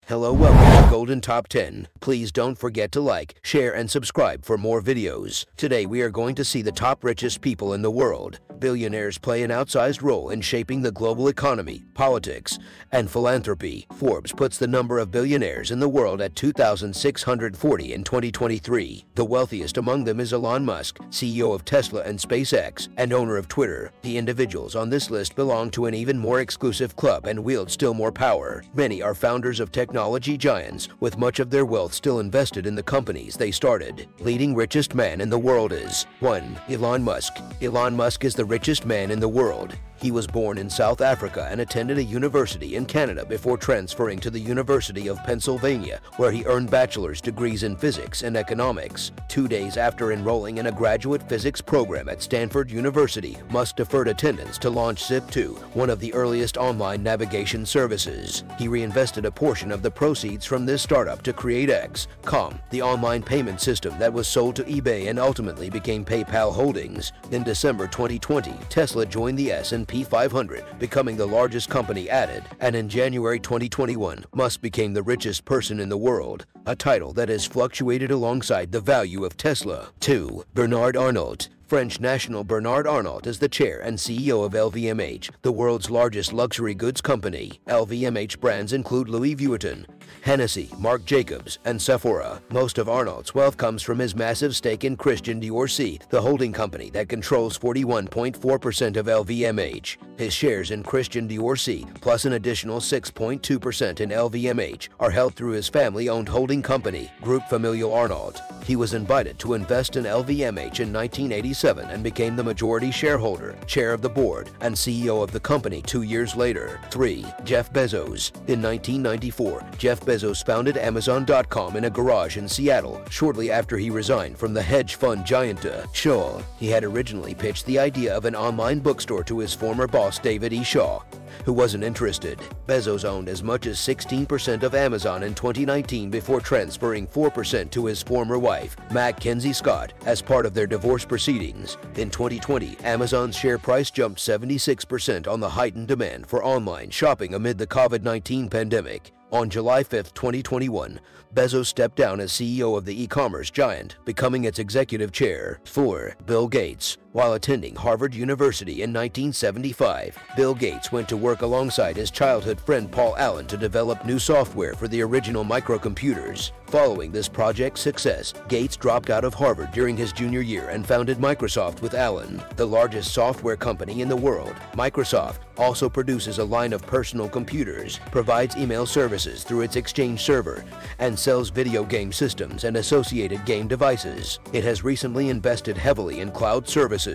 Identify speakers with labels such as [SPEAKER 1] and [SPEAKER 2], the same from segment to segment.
[SPEAKER 1] Hello, welcome to Golden Top 10. Please don't forget to like, share, and subscribe for more videos. Today we are going to see the top richest people in the world. Billionaires play an outsized role in shaping the global economy, politics, and philanthropy. Forbes puts the number of billionaires in the world at 2,640 in 2023. The wealthiest among them is Elon Musk, CEO of Tesla and SpaceX, and owner of Twitter. The individuals on this list belong to an even more exclusive club and wield still more power. Many are founders of technology giants, with much of their wealth still invested in the companies they started. Leading richest man in the world is 1. Elon Musk. Elon Musk is the richest man in the world. He was born in South Africa and attended a university in Canada before transferring to the University of Pennsylvania, where he earned bachelor's degrees in physics and economics. 2 days after enrolling in a graduate physics program at Stanford University, Musk deferred attendance to launch Zip2, one of the earliest online navigation services. He reinvested a portion of the proceeds from this startup to create X.com, the online payment system that was sold to eBay and ultimately became PayPal Holdings. In December 2020, Tesla joined the S&P 500, becoming the largest company added, and in January 2021, Musk became the richest person in the world, a title that has fluctuated alongside the value of Tesla. 2. Bernard Arnault. French national Bernard Arnault is the chair and CEO of LVMH, the world's largest luxury goods company. LVMH brands include Louis Vuitton, Hennessy, Marc Jacobs, and Sephora. Most of Arnault's wealth comes from his massive stake in Christian Dior, the holding company that controls 41.4% of LVMH. His shares in Christian Dior, plus an additional 6.2% in LVMH, are held through his family-owned holding company, Groupe Familial Arnault. He was invited to invest in LVMH in 1987 and became the majority shareholder, chair of the board, and CEO of the company 2 years later. 3. Jeff Bezos. In 1994, Jeff Bezos founded Amazon.com in a garage in Seattle, shortly after he resigned from the hedge fund giant Shaw. He had originally pitched the idea of an online bookstore to his former boss David E. Shaw, who wasn't interested. Bezos owned as much as 16% of Amazon in 2019 before transferring 4% to his former wife, Mackenzie Scott, as part of their divorce proceedings. In 2020, Amazon's share price jumped 76% on the heightened demand for online shopping amid the COVID-19 pandemic. On July 5, 2021, Bezos stepped down as CEO of the e-commerce giant, becoming its executive chair. 4. Bill Gates. While attending Harvard University in 1975, Bill Gates went to work alongside his childhood friend Paul Allen to develop new software for the original microcomputers. Following this project's success, Gates dropped out of Harvard during his junior year and founded Microsoft with Allen, the largest software company in the world. Microsoft also produces a line of personal computers, provides email services through its Exchange server, and sells video game systems and associated game devices. It has recently invested heavily in cloud services.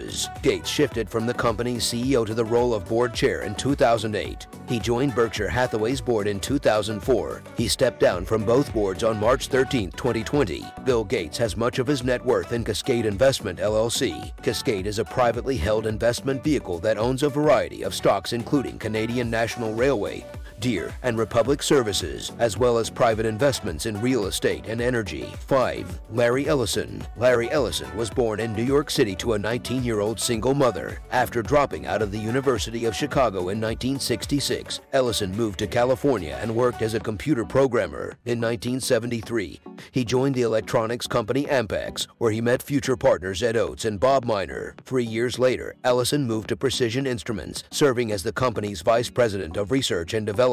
[SPEAKER 1] Gates shifted from the company's CEO to the role of board chair in 2008. He joined Berkshire Hathaway's board in 2004. He stepped down from both boards on March 13, 2020. Bill Gates has much of his net worth in Cascade Investment LLC. Cascade is a privately held investment vehicle that owns a variety of stocks including Canadian National Railway, Deere, and Republic Services, as well as private investments in real estate and energy. 5. Larry Ellison. Larry Ellison was born in New York City to a 19-year-old single mother. After dropping out of the University of Chicago in 1966, Ellison moved to California and worked as a computer programmer. In 1973, he joined the electronics company Ampex, where he met future partners Ed Oates and Bob Miner. 3 years later, Ellison moved to Precision Instruments, serving as the company's vice president of research and development.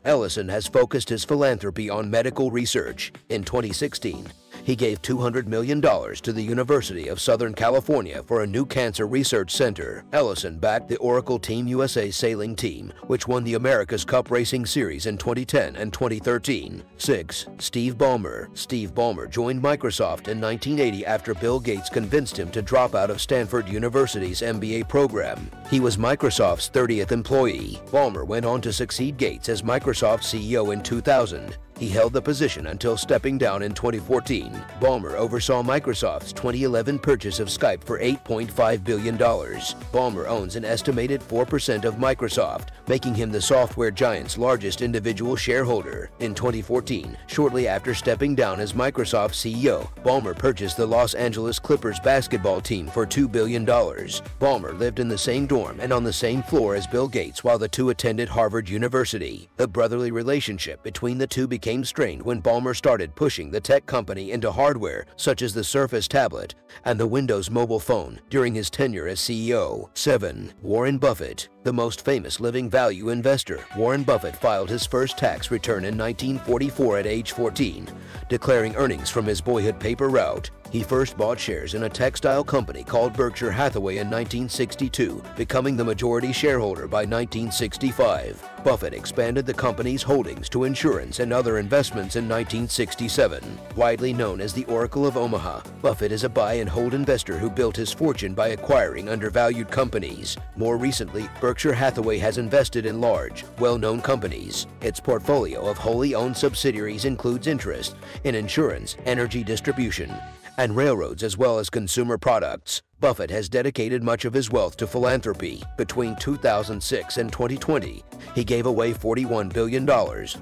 [SPEAKER 1] Ellison has focused his philanthropy on medical research. In 2016, he gave $200 million to the University of Southern California for a new cancer research center. Ellison backed the Oracle Team USA sailing team, which won the America's Cup Racing Series in 2010 and 2013. 6. Steve Ballmer. Steve Ballmer joined Microsoft in 1980 after Bill Gates convinced him to drop out of Stanford University's MBA program. He was Microsoft's 30th employee. Ballmer went on to succeed Gates as Microsoft CEO in 2000. He held the position until stepping down in 2014. Ballmer oversaw Microsoft's 2011 purchase of Skype for $8.5 billion. Ballmer owns an estimated 4% of Microsoft, making him the software giant's largest individual shareholder. In 2014, shortly after stepping down as Microsoft CEO, Ballmer purchased the Los Angeles Clippers basketball team for $2 billion. Ballmer lived in the same dorm and on the same floor as Bill Gates while the two attended Harvard University. The brotherly relationship between the two became became strained when Ballmer started pushing the tech company into hardware such as the Surface tablet and the Windows mobile phone during his tenure as CEO. 7. Warren Buffett. The most famous living value investor, Warren Buffett filed his first tax return in 1944 at age 14, declaring earnings from his boyhood paper route. He first bought shares in a textile company called Berkshire Hathaway in 1962, becoming the majority shareholder by 1965. Buffett expanded the company's holdings to insurance and other investments in 1967. Widely known as the Oracle of Omaha, Buffett is a buy and hold investor who built his fortune by acquiring undervalued companies. More recently, Berkshire Hathaway has invested in large, well-known companies. Its portfolio of wholly owned subsidiaries includes interest in insurance, energy distribution, and railroads, as well as consumer products. Buffett has dedicated much of his wealth to philanthropy. Between 2006 and 2020, he gave away $41 billion,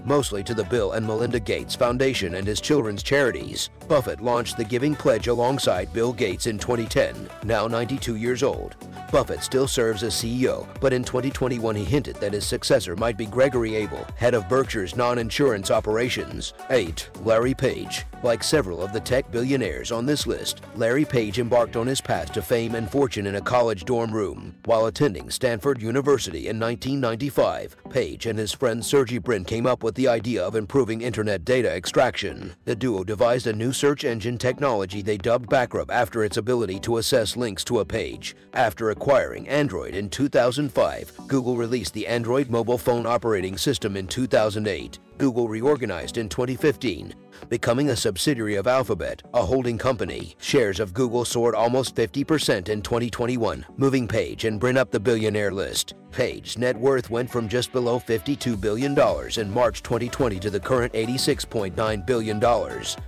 [SPEAKER 1] mostly to the Bill and Melinda Gates Foundation and his children's charities. Buffett launched the Giving Pledge alongside Bill Gates in 2010, now 92 years old. Buffett still serves as CEO, but in 2021 he hinted that his successor might be Gregory Abel, head of Berkshire's non-insurance operations. 8. Larry Page. Like several of the tech billionaires on this list, Larry Page embarked on his path to fame and fortune in a college dorm room. While attending Stanford University in 1995, Page and his friend Sergey Brin came up with the idea of improving internet data extraction. The duo devised a new search engine technology they dubbed Backrub after its ability to assess links to a page. After acquiring Android in 2005, Google released the Android mobile phone operating system in 2008. Google reorganized in 2015, becoming a subsidiary of Alphabet, a holding company. Shares of Google soared almost 50% in 2021, moving Page and Brin up the billionaire list. Page's net worth went from just below $52 billion in March 2020 to the current $86.9 billion.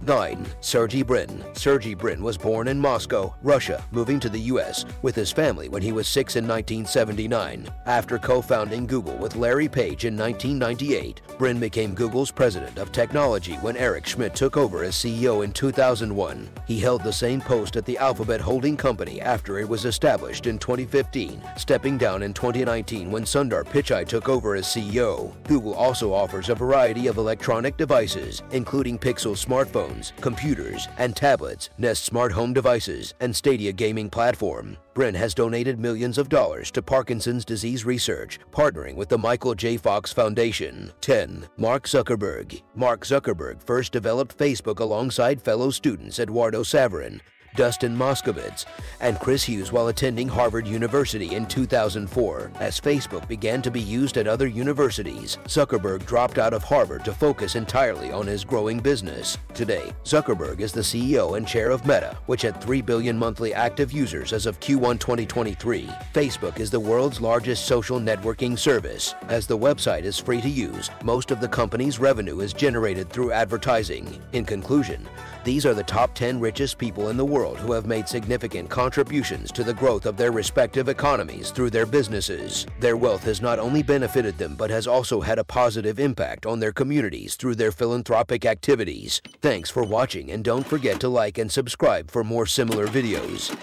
[SPEAKER 1] 9. Sergey Brin. Sergey Brin was born in Moscow, Russia, moving to the U.S. with his family when he was 6 in 1979. After co-founding Google with Larry Page in 1998, Brin became Google's president of technology when Eric Schmidt took over as CEO in 2001. He held the same post at the Alphabet holding company after it was established in 2015, stepping down in 2019 when Sundar Pichai took over as CEO. Google also offers a variety of electronic devices, including Pixel smartphones, computers, and tablets, Nest smart home devices, and Stadia gaming platform. Brin has donated millions of dollars to Parkinson's disease research, partnering with the Michael J. Fox Foundation. 10. Mark Zuckerberg. Mark Zuckerberg first developed Facebook alongside fellow students Eduardo Saverin, Dustin Moskovitz, and Chris Hughes while attending Harvard University in 2004. As Facebook began to be used at other universities, Zuckerberg dropped out of Harvard to focus entirely on his growing business. Today, Zuckerberg is the CEO and chair of Meta, which had 3 billion monthly active users as of Q1 2023. Facebook is the world's largest social networking service. As the website is free to use, most of the company's revenue is generated through advertising. In conclusion, these are the top 10 richest people in the world who have made significant contributions to the growth of their respective economies through their businesses. Their wealth has not only benefited them but has also had a positive impact on their communities through their philanthropic activities. Thanks for watching, and don't forget to like and subscribe for more similar videos.